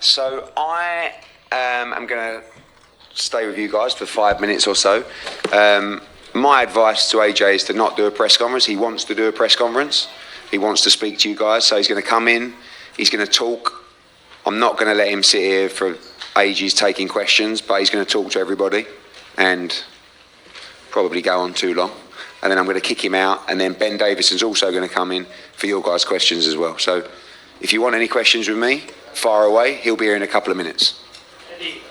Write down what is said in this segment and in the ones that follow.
So I am going to stay with you guys for 5 minutes or so. My advice to AJ is to not do a press conference. He wants to do a press conference. He wants to speak to you guys. So he's going to come in. He's going to talk. I'm not going to let him sit here for ages taking questions, but he's going to talk to everybody and probably go on too long. And then I'm going to kick him out. And then Ben Davison's also going to come in for your guys' questions as well. So if you want any questions with me, fire away. He'll be here in a couple of minutes. Eddie,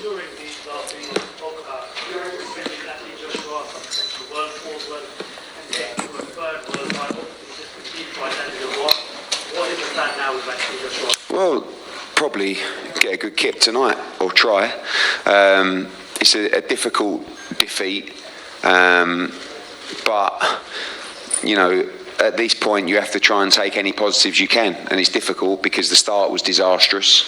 during these last few podcasts, you're mentioning actually Joshua the world, fourth world, and getting to a third world title. Just achieved by Dubois. What is the plan now with actually Joshua? Well, probably get a good kip tonight, or try. It's a difficult defeat, but you know, at this point you have to try and take any positives you can, and it's difficult because the start was disastrous,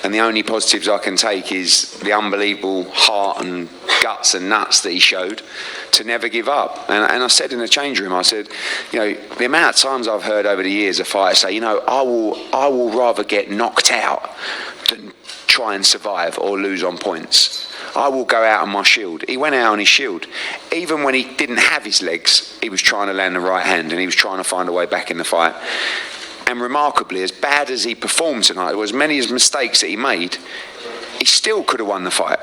and the only positives I can take is the unbelievable heart and guts and nuts that he showed to never give up. And I said in the change room, I said, you know, the amount of times I've heard over the years a fighter say, you know, I will rather get knocked out than try and survive or lose on points. I will go out on my shield. He went out on his shield. Even when he didn't have his legs, he was trying to land the right hand and he was trying to find a way back in the fight. And remarkably, as bad as he performed tonight, or as many as mistakes that he made, he still could have won the fight.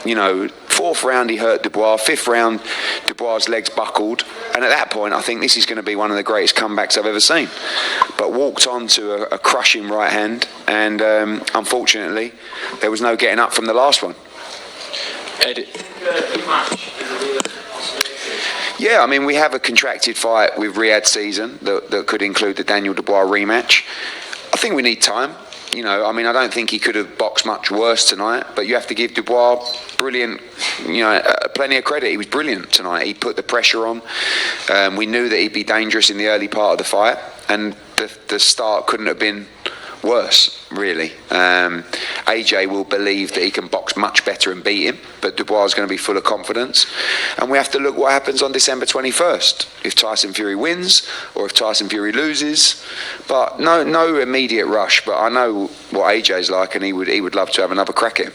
You know, fourth round he hurt Dubois, fifth round Dubois' legs buckled, and at that point I think this is going to be one of the greatest comebacks I've ever seen. But walked on to a crushing right hand, and unfortunately there was no getting up from the last one. Eddie. Yeah, I mean, we have a contracted fight with Riyadh season that could include the Daniel Dubois rematch. I think we need time. You know, I mean, I don't think he could have boxed much worse tonight, but you have to give Dubois brilliant, you know, plenty of credit. He was brilliant tonight. He put the pressure on. We knew that he'd be dangerous in the early part of the fight, and the start couldn't have been worse, really. AJ will believe that he can box much better and beat him, but Dubois is going to be full of confidence. And we have to look what happens on December 21st, if Tyson Fury wins or if Tyson Fury loses. But no immediate rush, but I know what AJ's like, and he would love to have another crack at him.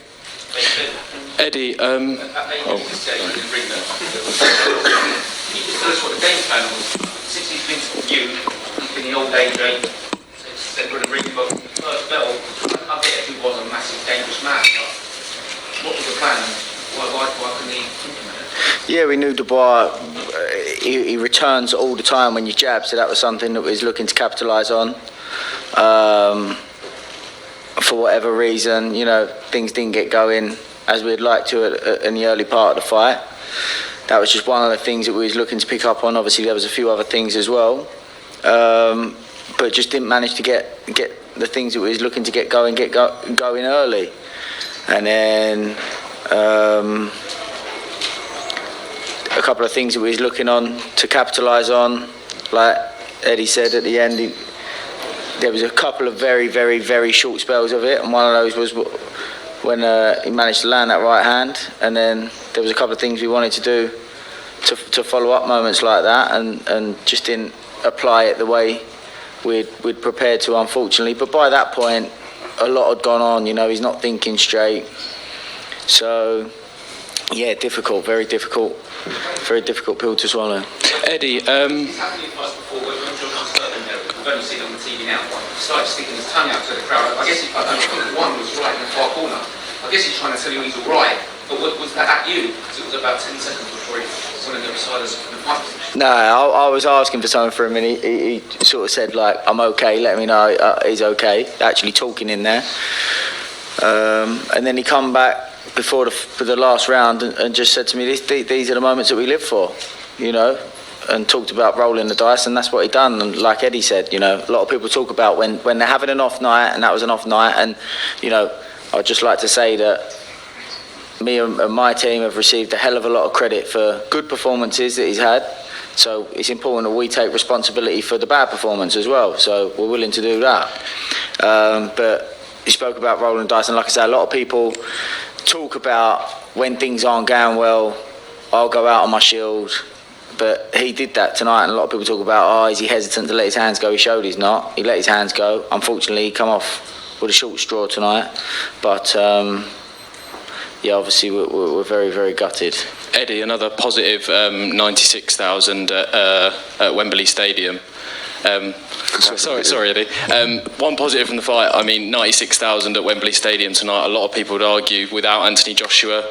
Eddie, Can you just tell us what the game plan was? Since he's been from you, in the old AJ, said we're in the ring for the first bell. I get he was a massive, dangerous man, but what was the plan? Why couldn't he implement it? Yeah, we knew Dubois, he returns all the time when you jab, so that was something that we was looking to capitalise on. For whatever reason, you know, things didn't get going as we'd like to in the early part of the fight. That was just one of the things that we was looking to pick up on. Obviously, there was a few other things as well. But just didn't manage to get the things that we was looking to get going early. And then a couple of things that we was looking on to capitalise on, like Eddie said at the end, there was a couple of very, very, very short spells of it, and one of those was when he managed to land that right hand, and then there was a couple of things we wanted to do to follow up moments like that, and just didn't apply it the way we'd prepared to, unfortunately. But by that point, a lot had gone on. You know, he's not thinking straight. So, yeah, very difficult pill to swallow. Eddie, He's happened in fights before when John was certain there. We've only seen it on the TV now. He started sticking his tongue out to the crowd. I guess I think one was right in the far corner. I guess he's trying to tell you he's all right. But was that at you? Because it was about 10 seconds before he went on the other side of the fight position. No, I was asking for something from him, and he sort of said, like, I'm okay, let me know he's okay, actually talking in there. And then he come back for the last round and just said to me, these are the moments that we live for, you know, and talked about rolling the dice, and that's what he done. And like Eddie said, you know, a lot of people talk about when they're having an off night, and that was an off night, and, you know, I'd just like to say that me and my team have received a hell of a lot of credit for good performances that he's had. So it's important that we take responsibility for the bad performance as well. So we're willing to do that. But he spoke about rolling dice, and like I say, a lot of people talk about when things aren't going well, I'll go out on my shield. But he did that tonight, and a lot of people talk about, is he hesitant to let his hands go? He showed he's not. He let his hands go. Unfortunately, he come off a short straw tonight. But yeah, obviously we're very, very gutted. Eddie, another positive 96,000 at Wembley Stadium. Sorry, Eddie. One positive from the fight. I mean, 96,000 at Wembley Stadium tonight. A lot of people would argue without Anthony Joshua,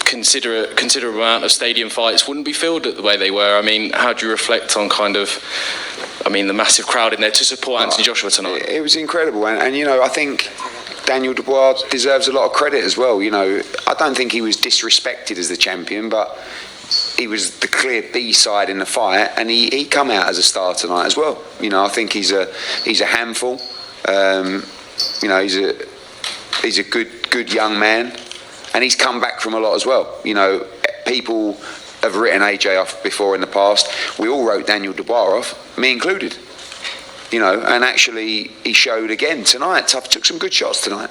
considerable amount of stadium fights wouldn't be filled the way they were. I mean, how do you reflect on the massive crowd in there to support Anthony Joshua tonight? It was incredible, and you know, I think Daniel Dubois deserves a lot of credit as well. You know, I don't think he was disrespected as the champion, but he was the clear B-side in the fight, and he come out as a star tonight as well. You know, I think he's a handful. You know, he's a good young man, and he's come back from a lot as well. You know, people have written AJ off before in the past. We all wrote Daniel Dubois off, me included. You know, and actually he showed again tonight. Took some good shots tonight.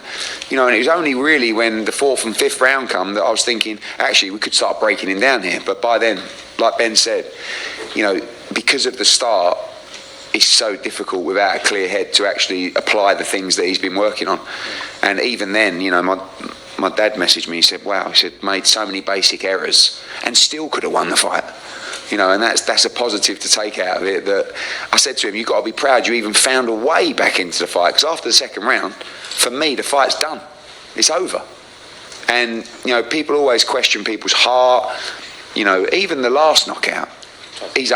You know, and it was only really when the 4th and 5th round come that I was thinking, actually, we could start breaking him down here. But by then, like Ben said, you know, because of the start, it's so difficult without a clear head to actually apply the things that he's been working on. And even then, you know, my dad messaged me. He said, "Wow," he said, "made so many basic errors and still could have won the fight." You know, and that's a positive to take out of it. That I said to him, "You've got to be proud you even found a way back into the fight." Because after the second round, for me, the fight's done. It's over. And you know, people always question people's heart. You know, even the last knockout, he's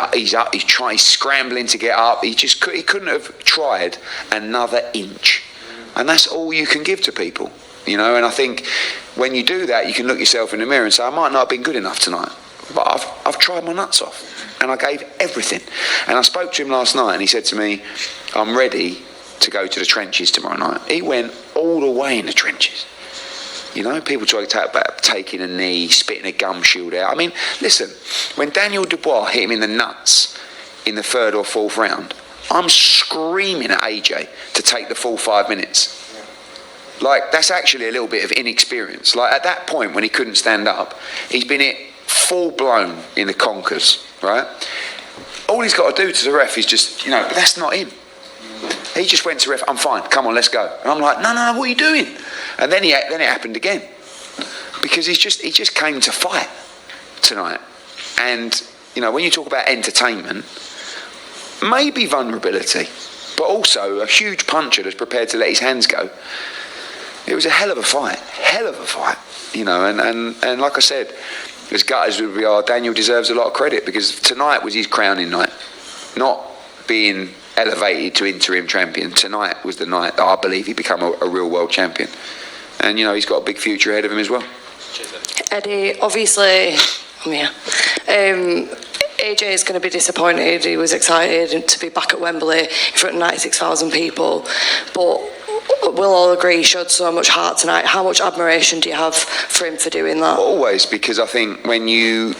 scrambling to get up. He couldn't have tried another inch. And that's all you can give to people. You know, and I think when you do that, you can look yourself in the mirror and say, "I might not have been good enough tonight. But I've tried my nuts off and I gave everything." And I spoke to him last night and he said to me, "I'm ready to go to the trenches tomorrow night." He went all the way in the trenches. You know, people try to talk about taking a knee, spitting a gum shield out. I mean, listen, when Daniel Dubois hit him in the nuts in the 3rd or 4th round, I'm screaming at AJ to take the full 5 minutes. Like, that's actually a little bit of inexperience. Like, at that point when he couldn't stand up, he's been hit full blown in the Quincas, right? All he's got to do to the ref is just, you know, but that's not him. He just went to ref, "I'm fine, come on, let's go." And I'm like, no, what are you doing? And then it happened again. Because he just came to fight tonight. And, you know, when you talk about entertainment, maybe vulnerability, but also a huge puncher that's prepared to let his hands go. It was a hell of a fight, you know, and like I said, as gutted as we are, Daniel deserves a lot of credit because tonight was his crowning night. Not being elevated to interim champion, tonight was the night that I believe he became a real world champion. And, you know, he's got a big future ahead of him as well. Eddie, obviously, AJ is going to be disappointed. He was excited to be back at Wembley in front of 96,000 people. But we'll all agree he showed so much heart tonight. How much admiration do you have for him for doing that? Always, because I think when you...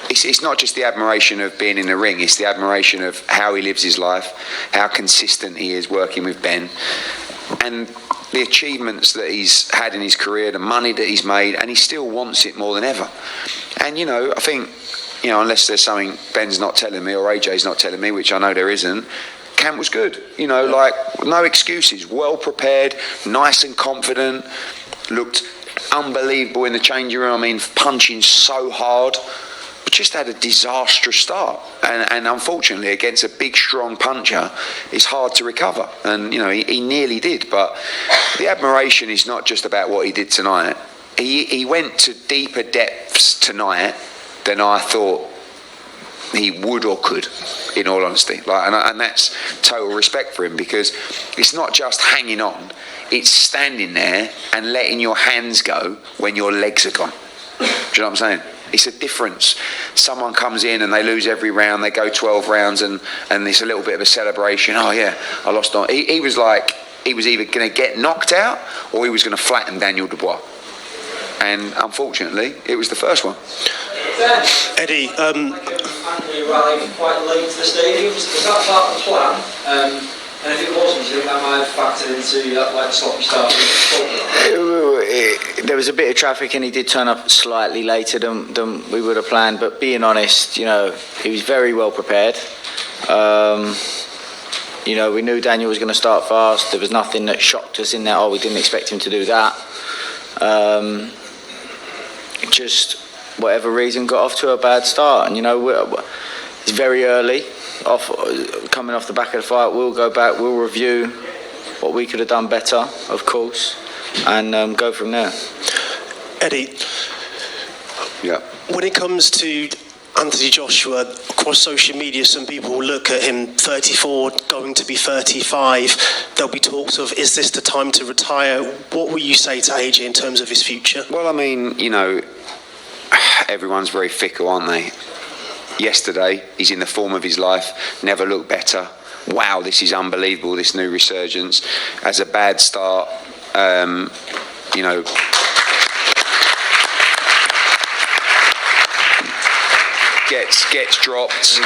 It's not just the admiration of being in the ring, it's the admiration of how he lives his life, how consistent he is working with Ben, and the achievements that he's had in his career, the money that he's made, and he still wants it more than ever. And, you know, I think, you know, unless there's something Ben's not telling me or AJ's not telling me, which I know there isn't, camp was good. You know, like, no excuses, well prepared, nice and confident, looked unbelievable in the changing room. I mean, punching so hard. Just had a disastrous start, and unfortunately against a big strong puncher it's hard to recover, and you know he nearly did. But the admiration is not just about what he did tonight. He went to deeper depths tonight than I thought he would or could, in all honesty. Like, and that's total respect for him, because it's not just hanging on, it's standing there and letting your hands go when your legs are gone. Do you know what I'm saying? It's a difference. Someone comes in and they lose every round, they go 12 rounds and it's a little bit of a celebration. Oh yeah, I lost on. He was like, he was either going to get knocked out or he was going to flatten Daniel Dubois. And unfortunately, it was the first one. Eddie, You arrived quite late to the stadium. Was that part of the plan? And if it wasn't, do you think that might have factored into that like sloppy start? There was a bit of traffic and he did turn up slightly later than we would have planned, but being honest, you know, he was very well prepared. You know, we knew Daniel was going to start fast. There was nothing that shocked us in there. Oh, we didn't expect him to do that. Just whatever reason got off to a bad start. And, you know, it's very early. Coming off the back of the fight, we'll go back, we'll review what we could have done better, of course, and go from there. Eddie, Yeah. when it comes to Anthony Joshua, across social media, some people will look at him 34, going to be 35. There'll be talks of, is this the time to retire? What will you say to AJ in terms of his future? Well, I mean, you know, everyone's very fickle, aren't they? Yesterday, he's in the form of his life, never looked better. Wow, this is unbelievable, this new resurgence. Has a bad start, you know, gets dropped,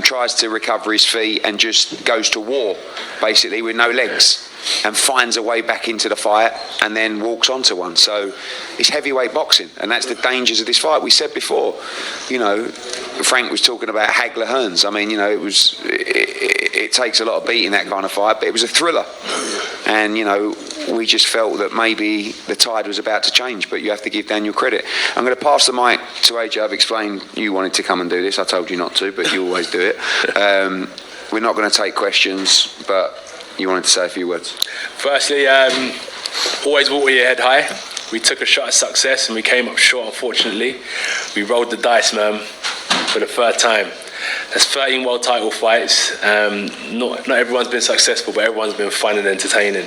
tries to recover his feet and just goes to war, basically, with no legs, and finds a way back into the fight and then walks onto one. So it's heavyweight boxing, and that's the dangers of this fight. We said before, you know, Frank was talking about Hagler Hearns. I mean, you know, it takes a lot of beating, that kind of fight, but it was a thriller. And, you know, we just felt that maybe the tide was about to change, but you have to give Daniel credit. I'm going to pass the mic to AJ. I've explained you wanted to come and do this. I told you not to, but you always do it. We're not going to take questions, but you wanted to say a few words. Firstly, always walk with your head high. We took a shot at success and we came up short, unfortunately. We rolled the dice, man, for the third time. There's 13 world title fights. Not everyone's been successful, but everyone's been fun and entertaining.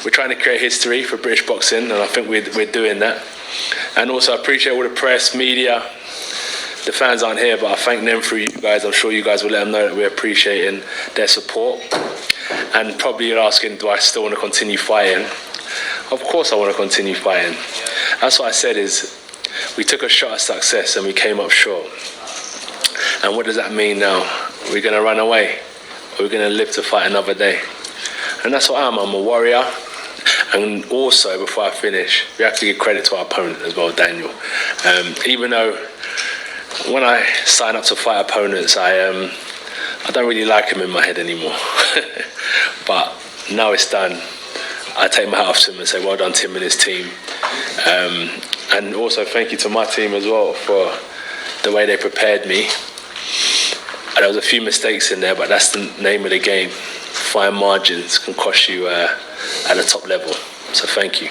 We're trying to create history for British boxing, and I think we're doing that. And also, I appreciate all the press, media. The fans aren't here, but I thank them through you guys. I'm sure you guys will let them know that we're appreciating their support. And probably you're asking, do I still want to continue fighting? Of course I want to continue fighting. That's what I said is, we took a shot at success and we came up short. And what does that mean now? We're going to run away? Or we're going to live to fight another day? And that's what I'm a warrior. And also, before I finish, we have to give credit to our opponent as well, Daniel. Even though when I sign up to fight opponents, I don't really like him in my head anymore. But now it's done. I take my hat off to him and say, well done, Tim and his team. And also thank you to my team as well for the way they prepared me. And there was a few mistakes in there, but that's the name of the game. Fine margins can cost you at the top level. So thank you.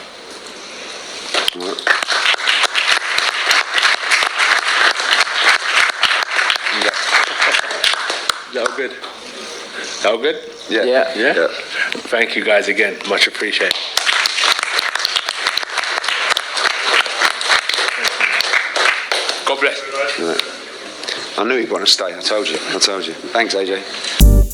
Is that all good? That all good? Yeah. Thank you guys again. Much appreciated. God bless. I knew he'd want to stay. I told you. Thanks, AJ.